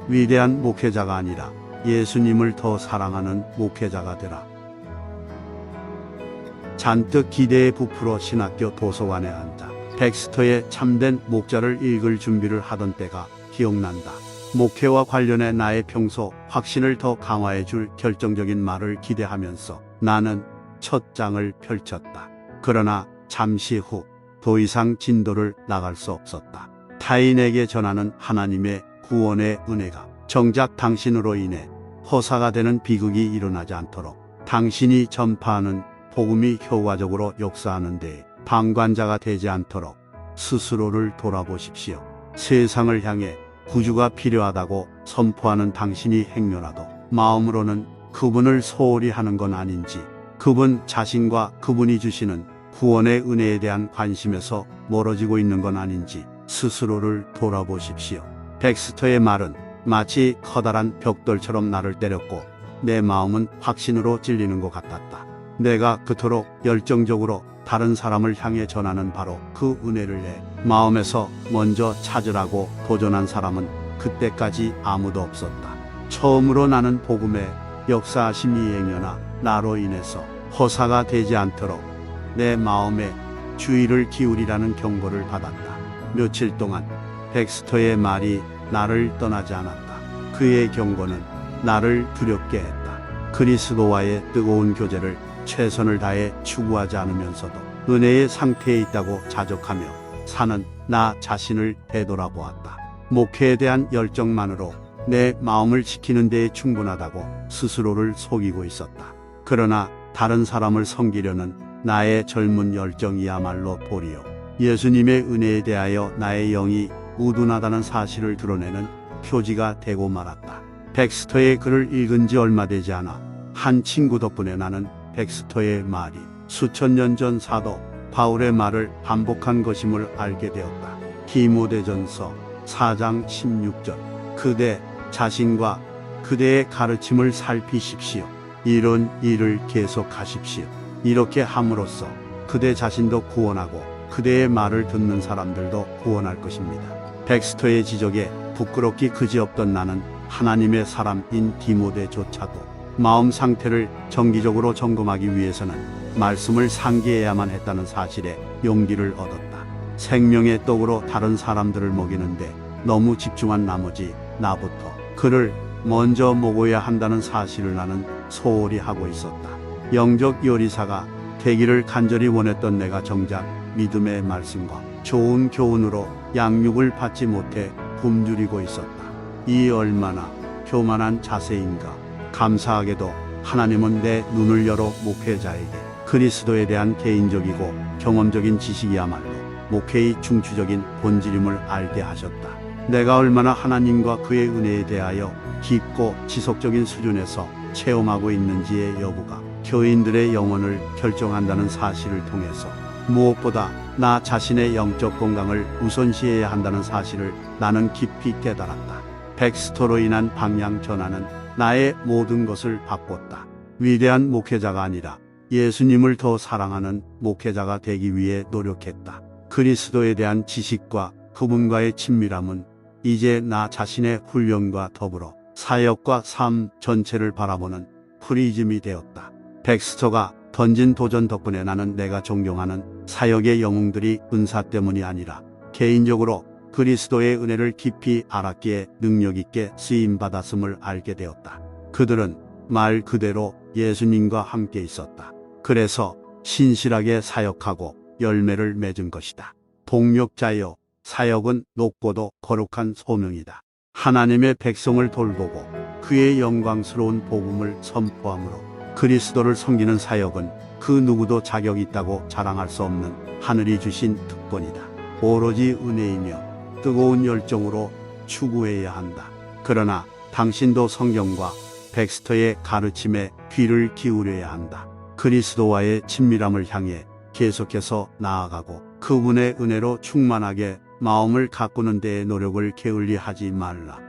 위대한 목회자가 아니라 예수님을 더 사랑하는 목회자가 되라. 잔뜩 기대에 부풀어 신학교 도서관에 앉아 덱스터의 참된 목자를 읽을 준비를 하던 때가 기억난다. 목회와 관련해 나의 평소 확신을 더 강화해 줄 결정적인 말을 기대하면서 나는 첫 장을 펼쳤다. 그러나 잠시 후 더 이상 진도를 나갈 수 없었다. 타인에게 전하는 하나님의 구원의 은혜가 정작 당신으로 인해 허사가 되는 비극이 일어나지 않도록 당신이 전파하는 복음이 효과적으로 역사하는 데 방관자가 되지 않도록 스스로를 돌아보십시오. 세상을 향해 구주가 필요하다고 선포하는 당신이 행여라도 마음으로는 그분을 소홀히 하는 건 아닌지, 그분 자신과 그분이 주시는 구원의 은혜에 대한 관심에서 멀어지고 있는 건 아닌지 스스로를 돌아보십시오. 덱스터의 말은 마치 커다란 벽돌처럼 나를 때렸고 내 마음은 확신으로 찔리는 것 같았다. 내가 그토록 열정적으로 다른 사람을 향해 전하는 바로 그 은혜를 내 마음에서 먼저 찾으라고 도전한 사람은 그때까지 아무도 없었다. 처음으로 나는 복음의 역사하심이 행여나 나로 인해서 허사가 되지 않도록 내 마음에 주의를 기울이라는 경고를 받았다. 며칠 동안 덱스터의 말이 나를 떠나지 않았다. 그의 경고는 나를 두렵게 했다. 그리스도와의 뜨거운 교제를 최선을 다해 추구하지 않으면서도 은혜의 상태에 있다고 자족하며 사는 나 자신을 되돌아보았다. 목회에 대한 열정만으로 내 마음을 지키는 데에 충분하다고 스스로를 속이고 있었다. 그러나 다른 사람을 섬기려는 나의 젊은 열정이야말로 도리어 예수님의 은혜에 대하여 나의 영이 우둔하다는 사실을 드러내는 표지가 되고 말았다. 덱스터의 글을 읽은 지 얼마 되지 않아 한 친구 덕분에 나는 덱스터의 말이 수천 년 전 사도 바울의 말을 반복한 것임을 알게 되었다. 디모데전서 4장 16절. 그대 자신과 그대의 가르침을 살피십시오. 이런 일을 계속하십시오. 이렇게 함으로써 그대 자신도 구원하고 그대의 말을 듣는 사람들도 구원할 것입니다. 덱스터의 지적에 부끄럽기 그지없던 나는 하나님의 사람인 디모데조차도 마음 상태를 정기적으로 점검하기 위해서는 말씀을 상기해야만 했다는 사실에 용기를 얻었다. 생명의 떡으로 다른 사람들을 먹이는데 너무 집중한 나머지 나부터 그를 먼저 먹어야 한다는 사실을 나는 소홀히 하고 있었다. 영적 요리사가 되기를 간절히 원했던 내가 정작 믿음의 말씀과 좋은 교훈으로 양육을 받지 못해 굶주리고 있었다. 이 얼마나 교만한 자세인가. 감사하게도 하나님은 내 눈을 열어 목회자에게 그리스도에 대한 개인적이고 경험적인 지식이야말로 목회의 중추적인 본질임을 알게 하셨다. 내가 얼마나 하나님과 그의 은혜에 대하여 깊고 지속적인 수준에서 체험하고 있는지의 여부가 교인들의 영혼을 결정한다는 사실을 통해서 무엇보다 나 자신의 영적 건강을 우선시해야 한다는 사실을 나는 깊이 깨달았다. 덱스터로 인한 방향 전환은 나의 모든 것을 바꿨다. 위대한 목회자가 아니라 예수님을 더 사랑하는 목회자가 되기 위해 노력했다. 그리스도에 대한 지식과 그분과의 친밀함은 이제 나 자신의 훈련과 더불어 사역과 삶 전체를 바라보는 프리즘이 되었다. 덱스터가 던진 도전 덕분에 나는 내가 존경하는 사역의 영웅들이 은사 때문이 아니라 개인적으로 그리스도의 은혜를 깊이 알았기에 능력있게 쓰임받았음을 알게 되었다. 그들은 말 그대로 예수님과 함께 있었다. 그래서 신실하게 사역하고 열매를 맺은 것이다. 동력자여, 사역은 높고도 거룩한 소명이다. 하나님의 백성을 돌보고 그의 영광스러운 복음을 선포함으로 그리스도를 섬기는 사역은 그 누구도 자격 있다고 자랑할 수 없는 하늘이 주신 특권이다. 오로지 은혜이며 뜨거운 열정으로 추구해야 한다. 그러나 당신도 성경과 덱스터의 가르침에 귀를 기울여야 한다. 그리스도와의 친밀함을 향해 계속해서 나아가고 그분의 은혜로 충만하게 마음을 가꾸는 데에 노력을 게을리하지 말라.